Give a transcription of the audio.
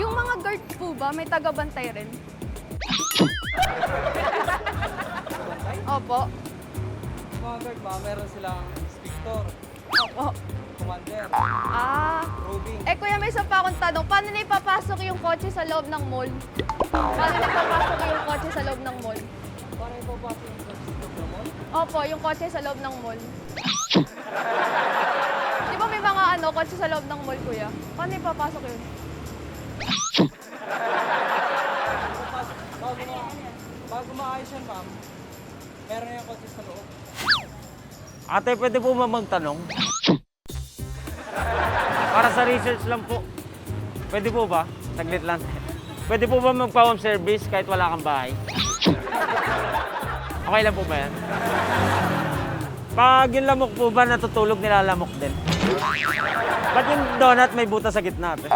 Yung mga guard po ba, may taga-bantay rin? Opo. Mga guard ba, meron silang inspector, Opo. commander, Ah. roving. Kuya, may isa pa akong tanong. Paano na ipapasok yung kotse sa loob ng mall? Paano na ipapasok yung kotse sa loob ng mall? Para ipapasok yung inspector mo? Opo, yung kotse sa loob ng mall. Di ba may mga kotse sa loob ng mall, kuya? Paano ipapasok yun? Bago maayos yan, ma'am, meron yung kotse sa loob. Ate, pwede po ba magtanong? Para sa research lang po. Pwede po ba? Saglit lang. Pwede po ba magpa-home service kahit wala kang bahay? Okay lang po ba yan? Pag yung lamok po ba natutulog, nilalamok din? Ba't yung donut may butas sa gitna? Ate?